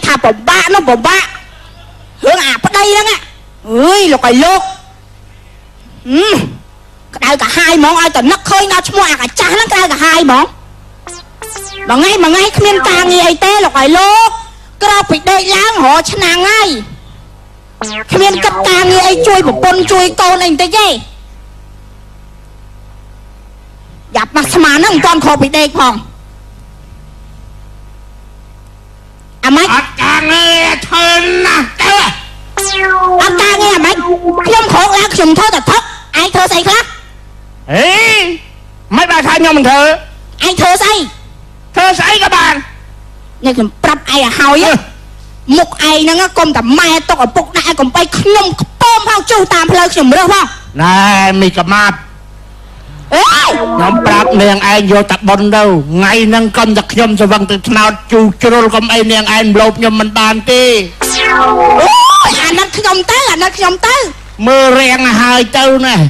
thà bỏ bạ nó bỏ bạ hướng bắt đây đó nghe ơi lục cái lục cái cả hai món ai tận nấc khơi nó mua cả chả nó cái cả hai món mà ngay miên càng gì ấy tê lục cái lục cái đâu bị đây láng họ chân nàng ngay miên cắt càng gì ấy chui một con chui con anh tới gì dập mặt mà nó con khổ bị đây phòng à mấy càng nghe thân nè càng nghe mấy không khổ lắm dùng thơ thật thất ai thơ say khác ê mấy bà thay nhau mình thơ ai thơ say các bạn nhưng mà prap ai à hao á một ai nó còn tầm mai tao ở bụng đại còn bay không bom phao chu tam phơi chừng được không này mì cà mạt nhóm prap nèng ai vô tập bồn đâu ngay nâng con giặc nhom cho văng từ nào chu trôi con ai nèng ai lột nhom mình bàn ti anh nó không tới mưa riêng hai tâu này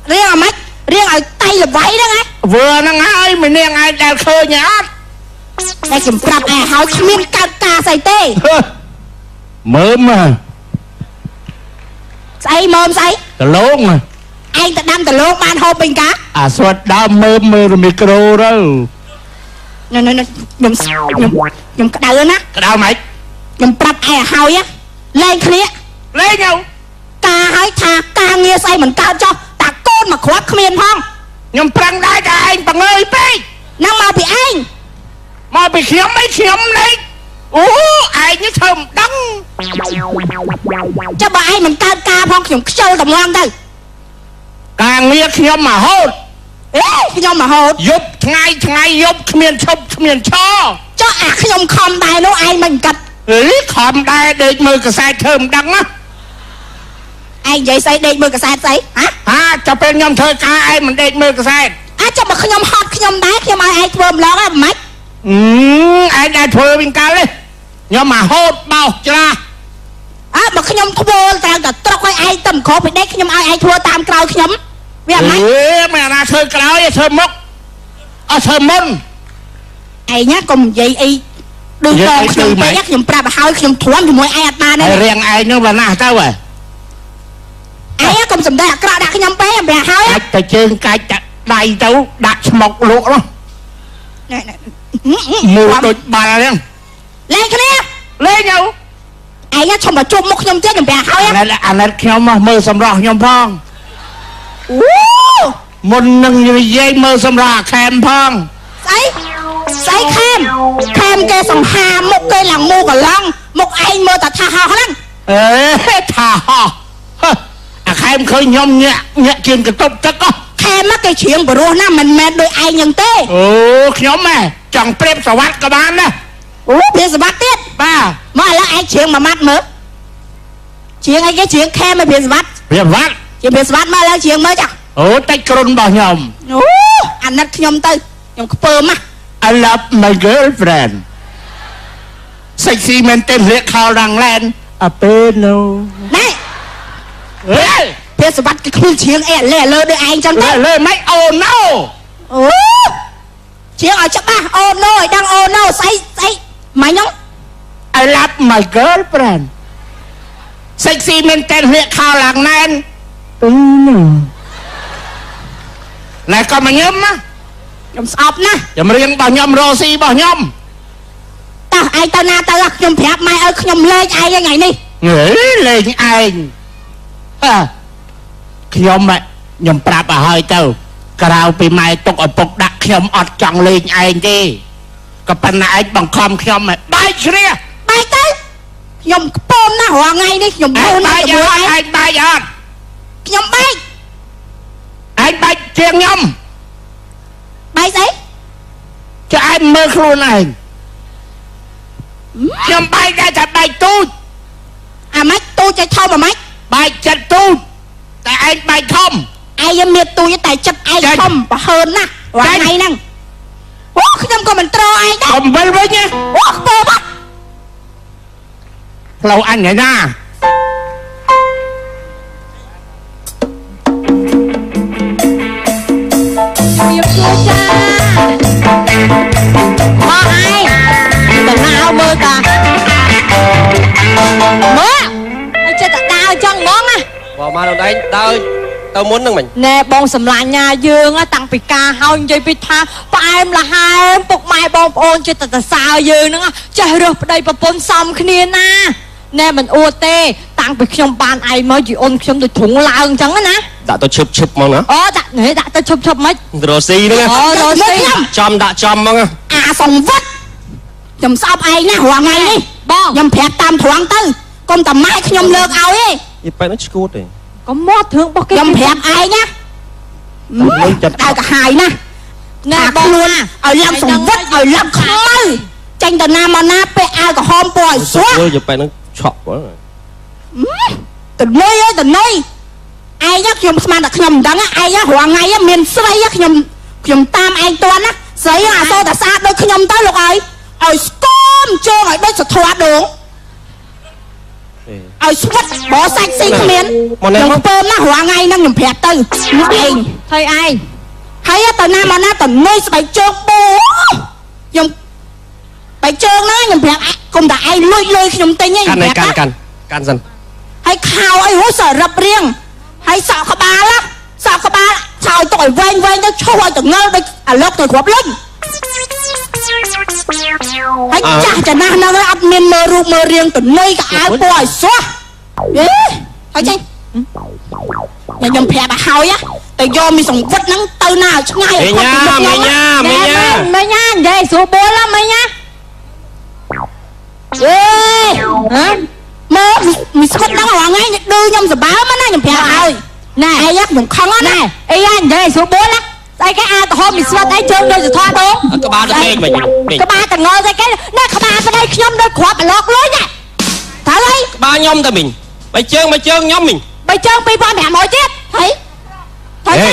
riêng ở mấy riêng ở tay là váy đó nghe vừa nó ngay mình nèng ai đang khơi nhát đây chừng prap ai hao miên ca say tê mớm mà say mồm say tờ lốn mà anh ta đâm tờ lốn ban hộp bình cá à suốt đam mơm rồi micro đâu nó nhầm cái đầu á cái đầu mày nhầm prap ai hao á lên kia lấy nhau ca hái thà ca nghe say mình cao cho ta côn mà khoác miên phong nhầm prang đai cả anh bằng ơi pe nó mau bị anh mà bị khiếm mấy khiếm đấy ai như thầm đắng cho bà ai mình ca phong dùng sâu tầm ngon thôi càng nghe khiếm mà hốt cái nhau mà hốt giúp ngay giúp miền cho cái nhau không bài nó ai mình cật khom đai để mơ cái sai thơm đắng á ai vậy say đây mơ cái sai say hả cho bên nhom thơ ca ai mình để mơ cái sai cho mà cái nhau hot cái nhau đá cái ai thơm lắm á mấy ai đã thơ bên cao đấy nhưng mà hốt bao chưa mà cái nhau thua tao cả tao coi ai tầm khó phải đấy cái nhau ai thua tam cao cái nhau biết mấy mẹ là thơ cao thơ mốc thơ môn ai nhá cùng vậy y đừng còn cái nhau bé nhắc nhầm pra bà hai cái nhau thua thì mỗi ai ta đấy riêng ai nhưng là nào tao à ai á cùng sầm đây cái đặt cái nhau bé bè hai á tại trên cái đầy tấu đặt một lụa đó mù đôi bà lên lên cái này lên nhau ai á trong mà chung một nhom chết nhom bè hai á anh ấy khéo mà mơ sầm rò nhom phong một nâng như dây mơ sầm rò kèm phong say kèm cái sòng hà một cây làng mu cả lăng một ai mơ ta tha hò lăng thà hò kèm khơi nhom nhẹ trên cái tóc chắc có kèm á cái chuyện bữa rồi na mình mệt đôi ai nhận tê nhóm mày chẳng prep sờ vắt các bạn đó bây giờ bắt tiết ba mà là ai chuyện mà mắt mở chuyện ai cái chuyện kèm mà bây giờ bắt chuyện bây giờ bắt mà là chuyện mới chắc tay cồn bảo nhom anh nó nhom tư nhom phơm á I love my girlfriend sexy men tên liệt khao đằng lên apeno này bây giờ bắt cái khuôn chuyện lẻ lơ để anh trong tay lơ mấy no chuyện ở chắc ba no đang no say mày nhóc I love my girlfriend sexy men tên liệt khao đằng lên này con mà nhấm á nhom sọp nè nhom riêng bảo nhom Rosie bảo nhom tao ai tao na tao nhom phép mai ơi nhom lên ai cái ngày đi nghĩ lên anh nhom mày nhom prap à hơi tao cào bị mai tục ở bục đặt nhom ọt chọn lên anh đi có phần này anh bằng com nhom mày bay chia bay tới nhom bom na hòa ngay đi nhom bom na anh bay giọt nhom bay anh bay chiêng nhom bay gì cho anh mơ luôn này nhom bay ra chặt bay tu mấy tu chạy thâu mà mấy bay chặt tu tại anh bay không ai dám miệt tu với tài chất ai không và hơn nè và ngay năng cái nhom còn mình trò ai đó còn với nhá bom á lâu anh nhảy ra ai đừng nào mơ ta Bỏ mà đâu đấy, tao muốn thằng mình. ណែបងសម្លាញ់ណាយើងតាំងពីការហើយនិយាយពីថាផ្អែមល្ហែមពុកម៉ែបងប្អូនចិត្តតែសើយើងហ្នឹងចេះរើសប្តីប្រពន្ធសមគ្នាណាណែមិនអួតទេតាំងពីខ្ញុំបានឯងមកជីអូនខ្ញុំដូចធុងឡើងអញ្ចឹងណា Đã tao chụp mong á. អូដាក់ទៅឈប់មក Rồi xì nữa អូ nghe. រស់ស៊ី Đã chom mong á. អាសង្វឹកខ្ញុំស្អប់ឯងណារាល់ថ្ងៃនេះ បង ខ្ញុំប្រាប់តាមត្រង់ទៅកុំតែម៉ែខ្ញុំលើកឲ្យទេ Đi bay nó cút rồi. កុំមកធឿងរបស់គេ ខ្ញុំប្រាប់ឯងណា Lôi chặt. ដៅកាហាយណា ណែ អា បង ខ្លួន ណា ឲ្យឡើងសង្វឹកឲ្យឡើងខ្មៅចេញទៅណាមកណាពាក់អាវក្រហមពណ៌ឲ្យស្រស់ Lôi giờ bay nó chọc quá rồi. ទៅនុយអើយទៅនុយឯងខ្ញុំស្មានតែខ្ញុំមិនដឹងឯងរាល់ថ្ងៃមានស្រីខ្ញុំតាមឯងតន់ណាស្រីអាសូរតែស្អាតដូចខ្ញុំទៅលោកឲ្យស្គមជើងឲ្យដូចសធាត់ដង ឲ្យស្វិតបោសាច់ស៊ីគ្មានខ្ញុំពើណាស់រាល់ថ្ងៃហ្នឹងខ្ញុំប្រាប់ទៅមកឯង ហើយឯង ហើយទៅណាមកណាទៅនុយស្បែកជើងបូខ្ញុំស្បែកជើងណាខ្ញុំប្រាប់កុំតែឯងលួចខ្ញុំទិញឯង Can này can dần. ហើយខោអីហូសរឹបរៀងហើយសក់ក្បាលឆោយទុកឲ្យវែងទៅឈោះឲ្យតងើដូចអាលោកទៅគ្រាប់លេងហើយចាស់ចំណាស់ហ្នឹងអត់មានមើលរូបមើលរាងទៅនុយកៅអៅពណ៌ឲ្យស្រស់ហើយចេញខ្ញុំប្រាប់ឲ្យហើយទៅយកមីសង្វិតហ្នឹងទៅណាឲ្យឆ្ងាយ Mày nha. មិញណានិយាយស្រួលបួលមិញណា អេ ហ៎ មើលមីស្វិតហ្នឹងរាល់ថ្ងៃឌឺខ្ញុំសបើមកណាខ្ញុំប្រាប់ឲ្យ ណែ ឯងខ្ញុំខឹងណា ណែអីយ៉ានិយាយស្រួលបួលណាស្អីគេអាក្រហមមីស្វិតអីជើងដូចសធដង Các ba được mệt mày. ក្បាលតងស្អីគេណែក្បាលប្តីខ្ញុំដូចគ្រាប់អាឡុកលុយណា តើអី Ba nhóm ta mình. Mày chơi nhóm mình. បីជើង2500ទៀត ហើយទៅ Ê.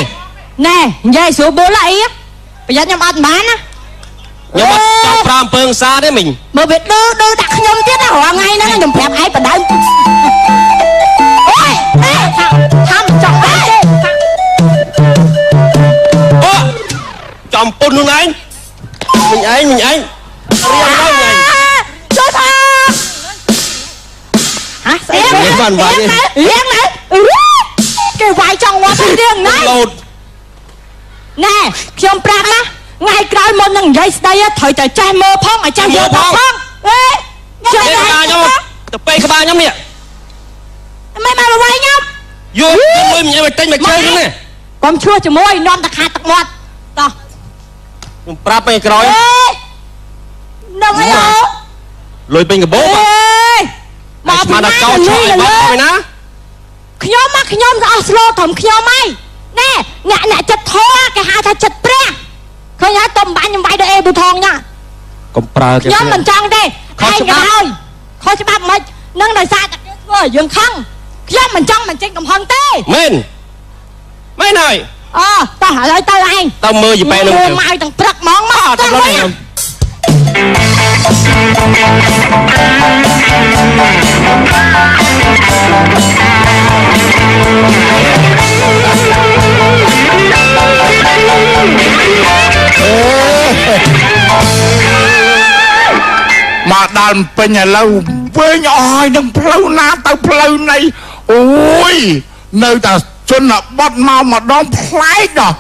ណែនិយាយស្រួលបួលអីប្រយ័ត្នខ្ញុំអត់បានណា Nhưng mà trong pram pương xa đấy mình. មើលវាឌឺដាក់ខ្ញុំទៀតណារាល់ថ្ងៃហ្នឹងខ្ញុំប្រាប់ឯងបដៅអូយថាមិនចង់ឯង Ô. Trong pun luôn anh. Mình anh. Riêng đó mình anh. ជួយថា ហ៎ស្អី Lên bàn vai đi. រៀងណាគេវាយចង់ងាត់រៀងណា Lột. ណែខ្ញុំប្រាប់ណាថ្ងៃក្រោយមុននឹងនិយាយស្ដីត្រូវតែចេះមើលផងឲ្យចេះយល់ផង អេ Lên ba nhóm. Tập bê các ba nhóm nè. មិនមកវាយខ្ញុំ Vô. Ôi mình mày tên mày chơi nữa nè. កុំឈ្លោះជាមួយនាំតែខាតទឹកមាត់តោះ Mình prap mày cái អេ rồi. នឹងអីអូ Lôi bên cái bố អេ mà. មក Mày ពី mà ណា đã cao លុ trời យ bắt mày ná. ខ្ញុំមកខ្ញុំទៅអស់ស្លូត្រឹមខ្ញុំហើយណែអ្នកចិត្តធေါ်គេហៅថាចិត្តព្រះឃើញហើយតំបាញ់ខ្ញុំវាយដល់អេប៊ូថងណា Còn pra ខ្ញុំ cái. មិនចង់ទេ ខុស ឯង ច្បា ក៏ ប់ ហើយខុសច្បាប់មិននឹងដោយសារតែគេធ្វើឲ្យយើងខឹងខ្ញុំមិនចង់បញ្ចេញកំហឹងទេ Mình. Mày này. អូតោះឥឡូវទៅឯង Tao mơ gì bay មើ luôn. លមកឲ្យទាំងព្រឹកហ្មងមក Tao ទៅ nói វិញ này. មកដល់ពេញឥឡូវវិញអស់ហើយនឹងផ្លូវណាទៅផ្លូវណីអូយនៅតែជនបទមកម្ដងប្លែកដល់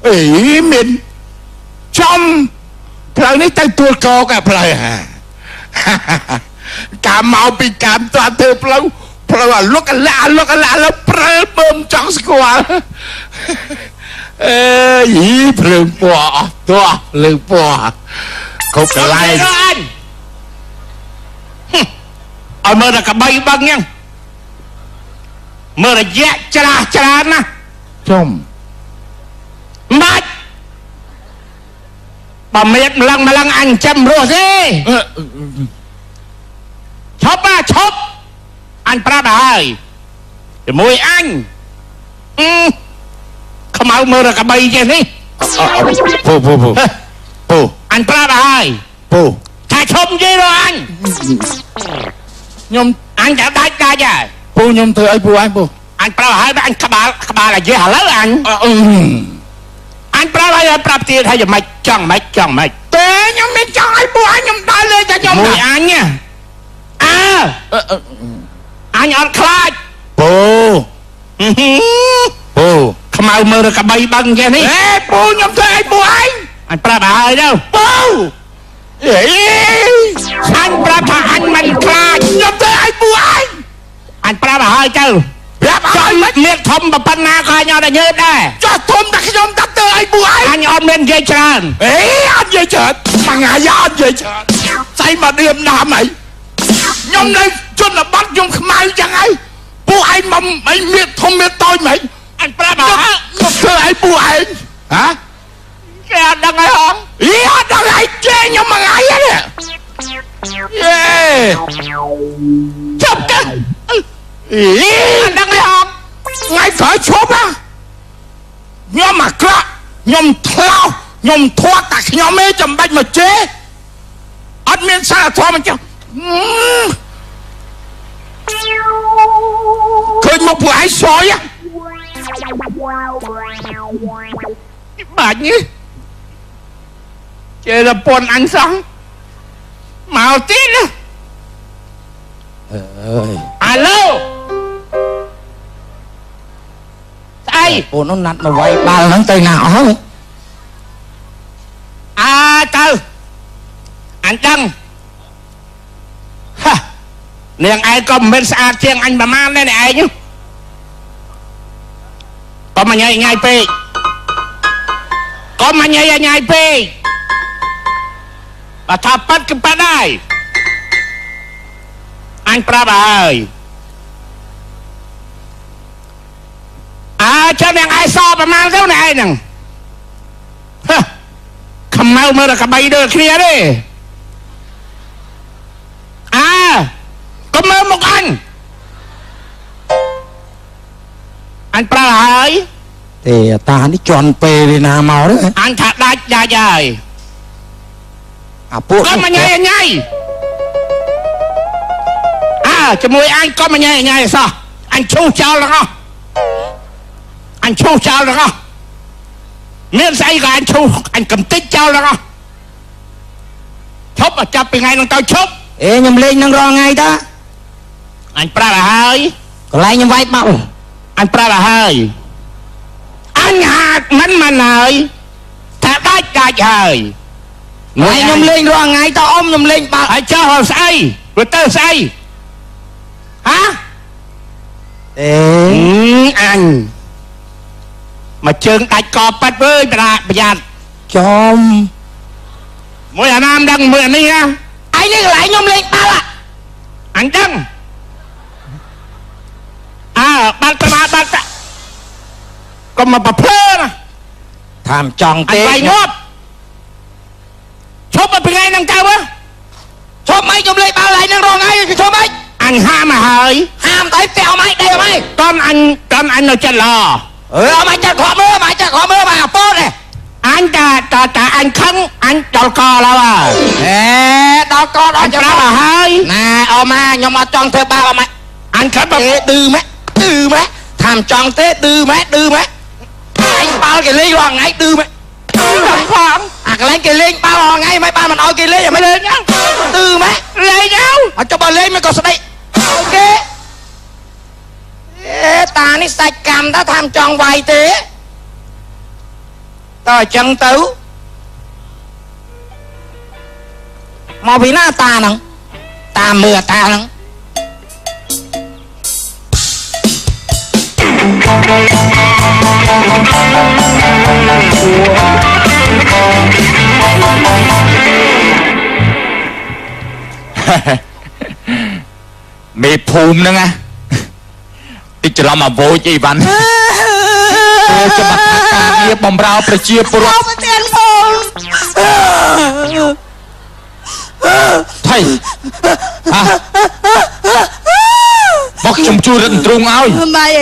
អីមានចំផ្លូវនេះទៅទួលកកផ្លូវហាកាមកពីកាមតើធ្វើផ្លូវអាលុកអាឡាព្រើបឹមចង់ស្គាល់អេយីភ្លើងពណ៌អស់ទោះលើពណ៌គ្រប់កន្លែង anh. ឲ្យមើលតែកបីបឹងហ្នឹងមើលរយៈច្រើនណាចំ បាច់ បើមានម្លឹងអញចាំរស់ទេឈប់អញប្រាប់ហើយជាមួយអញខ្មៅមើលតែកបីចេះនេះពូអញប្រាប់ហើយពូថាឈប់និយាយដល់អញខ្ញុំអញតែដាច់ហើយពូខ្ញុំធ្វើអីពូអញពូអញប្រាប់ហើយអញក្បាលអាយឥឡូវអញអញប្រាប់ហើយប្រាប់ទៀតហើយយ៉ាងម៉េចចង់ម៉េចទេខ្ញុំមិនចង់ឲ្យពូអញខ្ញុំដើរលេងតែខ្ញុំមួយអញអើអញអត់ខ្លាចពូ អូខ្មៅមើលកបីបឹងចេះនេះអេពូខ្ញុំធ្វើឲ្យពូឯងអញប្រាប់ឲ្យទៅពូអេអញប្រាប់ថាអញមិនខ្លាចខ្ញុំធ្វើឲ្យពូឯងអញប្រាប់ឲ្យទៅប្រាប់ឲ្យលៀកធំប៉ុណ្ណាក៏អញអត់ញើតដែរចោះធំតែខ្ញុំតាទៅឲ្យពូឯងអញអត់មាននិយាយច្រើនអេអត់និយាយច្រើនមួយថ្ងៃអត់និយាយច្រើនស្អីមកឌៀមណាមអីខ្ញុំនៅជនបទខ្ញុំខ្មៅចឹងហើយពូឯងមកអីមានធំមានតូចមិនអញប្រាប់ឲ្យខ្ញុំធ្វើឲ្យពូឯងហ៎គេអត់ដឹងហើយហងអីអត់ដឹងហើយជេខ្ញុំមួយថ្ងៃហ្នឹងយេជប់ទៅអីអត់ដឹងហើយហងថ្ងៃក្រោយឈប់ណាខ្ញុំអាក្រក់ខ្ញុំថ្លោសខ្ញុំធាត់តែខ្ញុំឯងចាំបាច់មកជេអត់មានសារធម៌មិនចឹងឃើញមកពួកឯងសយបាច់នេះចេះតែពន់អញសោះមកទៀតណាអើយអាឡូស្អីពូននោះណាត់មកវាយបាល់ហ្នឹងទៅណាអស់ទៅអញដឹងហានាងឯងក៏មិនមែនស្អាតជាងអញប្រមាណដែរឯងក៏មិនញ៉ៃញ៉ៃពេកក៏មិនញ៉ៃញ៉ៃពេកបើថាប៉ាត់គឺប៉ាត់ដែរអញប្រាប់ហើយចាំនាងឯងសប្រមាណទៅណែឯងហ្នឹងខ្មៅមើលតែក្បីដូចគ្នាទេក៏មើលមកអញប្រាប់ហើយទេតានេះជន់ពេលវាណាមកទេអញថាដាច់ហើយអាពួកក៏មិនញ៉ៃញ៉ៃជាមួយអញក៏មិនញ៉ៃញ៉ៃសោះអញឈូសចោលទាំងអស់អញឈូសចោលទាំងអស់មានស្អីក៏អញឈូសអញកំតិចចោលទាំងអស់ឈប់ចាប់ពីថ្ងៃនោះទៅឈប់ខ្ញុំលេងនឹងរាល់ថ្ងៃតាអញប្រាប់ឲ្យហើយកន្លែងខ្ញុំវាយបោកអញប្រាប់ឲ្យហើយអញហាត់មិនហើយថាដាច់ហើយមួយខ្ញុំលេងរាល់ថ្ងៃតើអ៊ំខ្ញុំលេងបោកឲ្យចោះស្អីវាទៅស្អីហាអញមកជើងដាច់កប៉ាត់អើយប្រយ័ត្នចំមួយអាណាមដឹងមួយអានេះណាឯងនេះកន្លែងខ្ញុំលេងបាល់អញដឹងបាល់ទៅបាល់ទៅកុំមកប្រភ្លើណាថាមចង់ទេអញវាយងាប់ឈប់ពីថ្ងៃហ្នឹងទៅឈប់មិនខ្ញុំលេងបាល់ហើយនឹងរងថ្ងៃឈប់មិនអញហាមមកហើយហាមតែផ្ទះមិនដេកមិនតន់អញនៅចិត្តល្អអត់មិនចិត្តខំមើលមិនចិត្តខំមើលមកអាពោតទេអញតាអញខឹងអញដល់កแล้วដល់កដល់ច្រាប់ហើយណាអមខ្ញុំអត់ចង់ធ្វើបាបអមអញខឹងទេឌឺម៉ែថាមិនចង់ទេឌឺម៉ែអញបាល់គេលេងរាល់ថ្ងៃឌឺម៉ែផងអាកន្លែងគេលេងបាល់រាល់ថ្ងៃមិនបានមិនអោយគេលេងមិនលេងហ្នឹងឌឺម៉ែលេងអត់ចុះបើលេងមិនក៏ស្ដីអូខេតានេះសាច់កម្មតាថាមិនចង់វាយទេតើអញ្ចឹងទៅមកពីណាតាហ្នឹងតាមើលតាហ្នឹងមេភូមិហ្នឹងតិចច្រឡំអាវោចអីវ៉ាន់ច្បាប់ការងារបំរើប្រជាពលរដ្ឋប្រធានបងថៃមកខ្ញុំជួយរឹតទ្រូងឲ្យម៉េច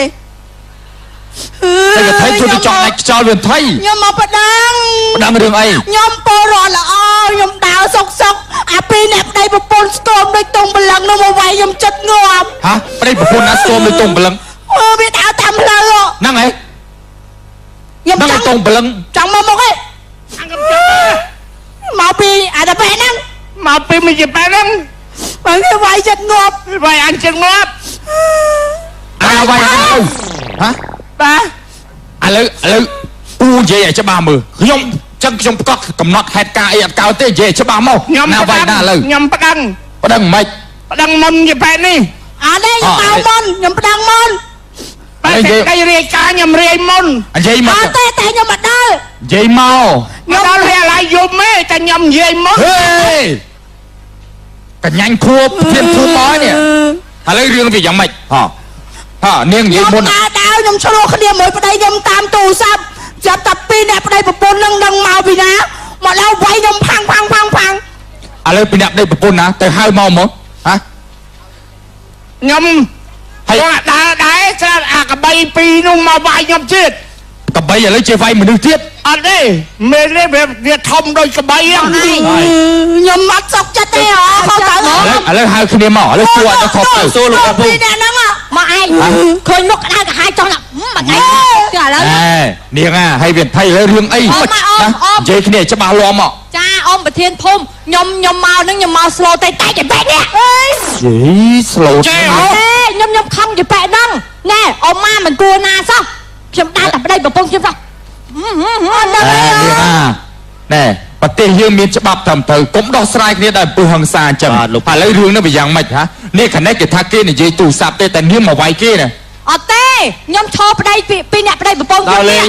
ឯងថៃជួយទៅចង់ដាច់ខ្យល់វាថៃខ្ញុំមកប្រដាំងរឿងអីខ្ញុំពលរដ្ឋល្អខ្ញុំដើរសុកអាពីរអ្នកប្តីប្រពន្ធស្ទមដូចតុងបលឹងនោះមកវាយខ្ញុំចិត្តងាប់ប្តីប្រពន្ធណាស្ទមដូចតុងបលឹងវាដើរតាមផ្លូវហ្នឹងហើយខ្ញុំចង់តុងបលឹងចង់មកមុខឯងមកពីអាតាប៉ែហ្នឹងមកពីមីជាប៉ែហ្នឹងបើវាវាយចិត្តងាប់វាយអញចិត្តងាប់វាយទៅ ហ៎ បាទ ឥឡូវពូនិយាយឲ្យច្បាស់មើលខ្ញុំប្រកាសកំណត់ហេតុការអីអត់កោទេនិយាយច្បាស់មក ខ្ញុំ ណាវាយណាឥឡូវ ខ្ញុំប្តឹង ប្តឹងមិន ប្តឹងមុនជាបែបនេះអានេះខ្ញុំទៅមុនខ្ញុំប្តឹងមុនបែបតែរាយការខ្ញុំរាយមុន និយាយមក អត់ទេតែខ្ញុំមកដល់ និយាយមក ខ្ញុំដល់ហើយឡើយយំទេតែខ្ញុំនិយាយមុន ហេកញ្ញាញ់ខួបធៀបធូបមកនេះឥឡូវរឿងវាយ៉ាងម៉េចហ៎នាងនិយាយមុន ដើរខ្ញុំឆ្លោះគ្នាមួយប្តីខ្ញុំតាមទូរស័ព្ទចាប់តែពីរអ្នកប្តីប្រពន្ធនឹងដឹងមកពីណាមកដល់វាយខ្ញុំផាំង ឥឡូវពីអ្នកប្តីប្រពន្ធណាទៅហៅមកហ៎ ខ្ញុំ ហើយ គាត់ដើរដែរស្រាប់អាកបីពីរនោះមកវាយខ្ញុំទៀត កបីឥឡូវជាវាយមនុស្សទៀត អត់ទេមេនេះវាធំដូចកបីហ្នឹងខ្ញុំអត់សុខចិត្តទេហ៎ទៅ ឥឡូវហៅគ្នាមកឥឡូវសួរអត់ទៅខុសទៅសួរលោកពូ ពីរអ្នកហ្នឹងមកឯង ឃើញមុខក្តៅកាហាយចង់ដាក់មកថ្ងៃទៅឥឡូវ នាងហើយវាភ័យឥឡូវរឿងអីនិយាយគ្នាច្បាស់លាស់មក ចាអ៊ំប្រធានភូមិខ្ញុំមកនឹងខ្ញុំមកស្លូតែតែបែបនេះ យីស្លូត ខ្ញុំខំជាបែបហ្នឹងណែអ៊ំម៉ាមិនគួរណាសោះខ្ញុំដើរតែប្តីប្រពន្ធខ្ញុំសោះ នាងណែប្រទេសយើងមានច្បាប់ត្រឹមត្រូវកុំដោះស្រាយគ្នាដោយអំពើហិង្សាអញ្ចឹងឥឡូវរឿងនេះវាយ៉ាងម៉េចហ៎នេះខណៈគេថាគេនិយាយទូរស័ព្ទទេតែនាងមកវាយគេណា អត់ទេខ្ញុំឈរប្តីពីអ្នកប្តីប្រពន្ធខ្ញុំនេះ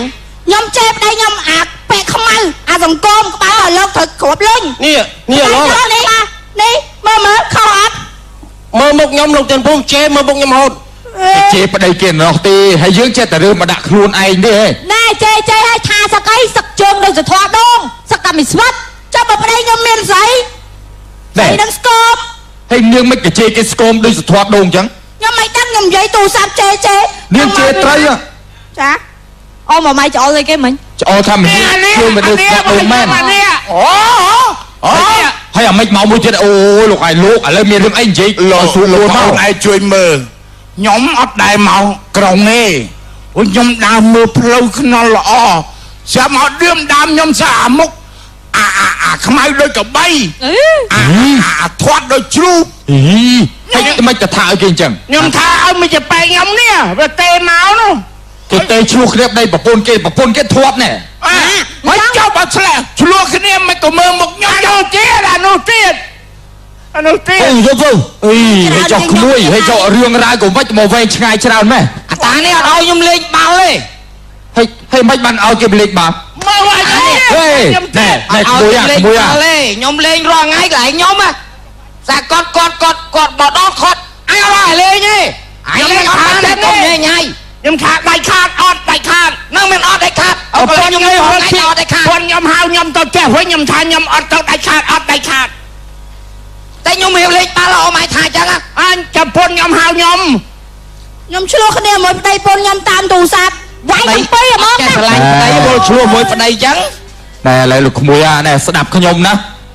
ខ្ញុំចេះប្តីខ្ញុំអាពេកខ្មៅអាសង្គមក្បាលឲ្យលោកត្រូវគ្រប់លេង នេះឡង នេះមើលខោអត់ មើលមុខខ្ញុំលោកទានភូមិជេរមើលមុខខ្ញុំហូត ជេរប្តីគេណោះទេហើយយើងចេះតែរើមកដាក់ខ្លួនឯងទេ ណែចេឲ្យថាសឹកអីសឹកជើងដូចសធរដងសឹកតែមិនស្វិត ចាំបើប្តីខ្ញុំមានស្អី ណែ នឹងស្គម ហើយនាងមិនក៏ជេរគេស្គមដូចសធាត់ដូងអញ្ចឹង ខ្ញុំមិនដឹងខ្ញុំនិយាយទូរស័ព្ទចេ នាងជេរត្រូវ ចា អ៊ំមកម៉ៃច្អល់អីគេមិញ ច្អល់ថាមិនជួយមនុស្សស្គាល់ដូងមែន អូ ហើយអាមិនមកមួយទៀតអូលោកឯងលោកឥឡូវមានរឿងអីនិយាយលោកសួរលោកមកឯងជួយមើលខ្ញុំអត់ដែរមកក្រុងទេអូខ្ញុំដើរមើលផ្លូវខ្នល់ល្អចាំមកដឿមដើមខ្ញុំសាអាមុខអាខ្មៅដូចកបីអាធាត់ដូចជ្រូកហើយមិនទៅថាឲ្យគេអញ្ចឹង ខ្ញុំថាឲ្យមិនទៅបែកខ្ញុំនេះវាទេមកនោះ គេទៅឆ្លោះគ្នាប្តីប្រពន្ធគេធាត់ណែ មិនចប់អត់ឆ្លេះឆ្លោះគ្នាមិនក៏មើលមុខខ្ញុំចូលទៀតអានោះទៀត អូយទៅអីហើយចុះក្មួយហើយចុះរឿងរ៉ាវក៏មិនមកវែងឆ្ងាយច្រើនម៉េះ អាតានេះអត់ឲ្យខ្ញុំលេងបាល់ទេ ហើយមិនបានឲ្យគេលេងបាល់ មើលឲ្យខ្ញុំ ណែក្មួយខ្ញុំលេងរាល់ថ្ងៃកន្លែងខ្ញុំសាគាត់បដោះខត់អញអត់ឲ្យលេងទេអញលេងអត់តែកុំញ៉ៃខ្ញុំថាដៃខាតអត់ដៃខាតនឹងមិនអត់ដៃខាតអត់ខ្ញុំលេងអត់ដៃខាតខ្ញុំហៅខ្ញុំទៅផ្ទះវិញខ្ញុំថាខ្ញុំអត់ទៅដៃខាតអត់ដៃខាតតែខ្ញុំមិនលេងបាល់អមឲ្យថាអញ្ចឹងអញចាំពុនខ្ញុំហៅខ្ញុំឆ្លោះគ្នាមួយប្តីពុនខ្ញុំតាមទូរស័ព្ទវាយទាំងពីរហ្មង ចេះឆ្លាញ់ប្តីមកឆ្លោះមួយប្តីអញ្ចឹងណែឥឡូវលោកក្មួយណែស្ដាប់ខ្ញុំណា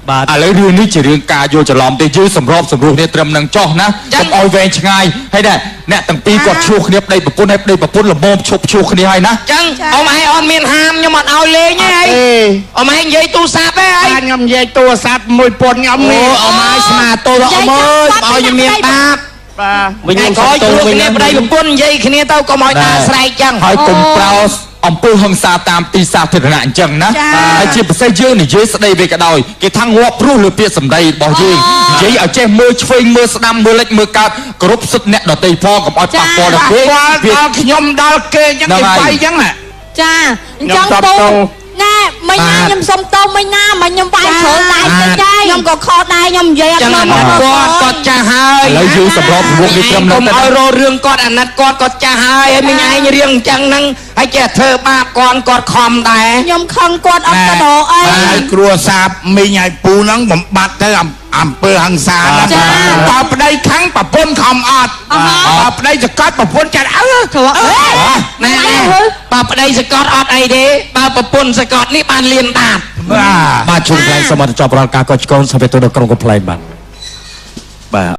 បាទ ឥឡូវរឿងនេះជារឿងការយល់ច្រឡំទេយើងសម្របសម្រួលគ្នាត្រឹមនឹងចោះណាកុំឲ្យវែងឆ្ងាយហើយណែអ្នកទាំងពីរគាត់ឆ្លោះគ្នាប្តីប្រពន្ធហើយប្តីប្រពន្ធល្មមឈប់ឆ្លោះគ្នាហើយណា ចឹងអមឯងអត់មានហាមខ្ញុំអត់ឲ្យលេងទេអមឯងនិយាយទូរស័ព្ទទេអីខ្ញុំនិយាយទូរស័ព្ទមួយពុនខ្ញុំនេះអមឯងស្មាតូអមអើយឲ្យខ្ញុំមានបាបបាទវិញខ្ញុំសុំទូគ្នាប្តីប្រពន្ធនិយាយគ្នាទៅកុំឲ្យដើរស្រែកចឹង ហើយកុំប្រោសអំពើហិង្សាតាមទីសាធារណៈអញ្ចឹងណាហើយជាពិសេសយើងនិយាយស្ដីវាក៏ដោយគេថាងាប់ព្រោះលើពាក្យសម្ដីរបស់យើងនិយាយឲ្យចេះមើលឆ្វេងមើលស្ដាំមើលលិចមើលកើតគ្រប់សិទ្ធិអ្នកដទៃផងកុំឲ្យប៉ះពាល់ដល់គេដល់ខ្ញុំដល់គេអញ្ចឹងគេបាយអញ្ចឹងណា ចាអញ្ចឹងពូណែមិញណាខ្ញុំសុំតោមិញណាមកខ្ញុំវាយជ្រុលដៃទៅចៃខ្ញុំក៏ខកដែរខ្ញុំនិយាយអត់ ចឹង មក គាត់ចាស់ហើយ ឥឡូវយើងសម្របវងនេះត្រឹម កុ នឹង ំឲ្យរករឿងគាត់អាណិតគាត់ចាស់ហើយហើយមិញឯងរៀងអញ្ចឹងហ្នឹងហើយចេះធ្វើបាបគាត់ខំដែរខ្ញុំខឹងគាត់អត់កដោអី ហើយគ្រួសារមីងឲ្យពូហ្នឹងបំបត្តិទៅអំពើហិង្សាណាតើប្តីខឹងប្រពន្ធខំអត់បើប្តីសកាត់ប្រពន្ធចាត់អើ គ្រោះ ណែបើប្តីសកត់អត់អីទេបើប្រពន្ធសកត់នេះបានលៀនដាប បាទ បាទជួនកាលសមត្ថចប់រាល់ការកត់ឆ្កូនសាប់ទៅដល់ក្រុមកំ pl បាទ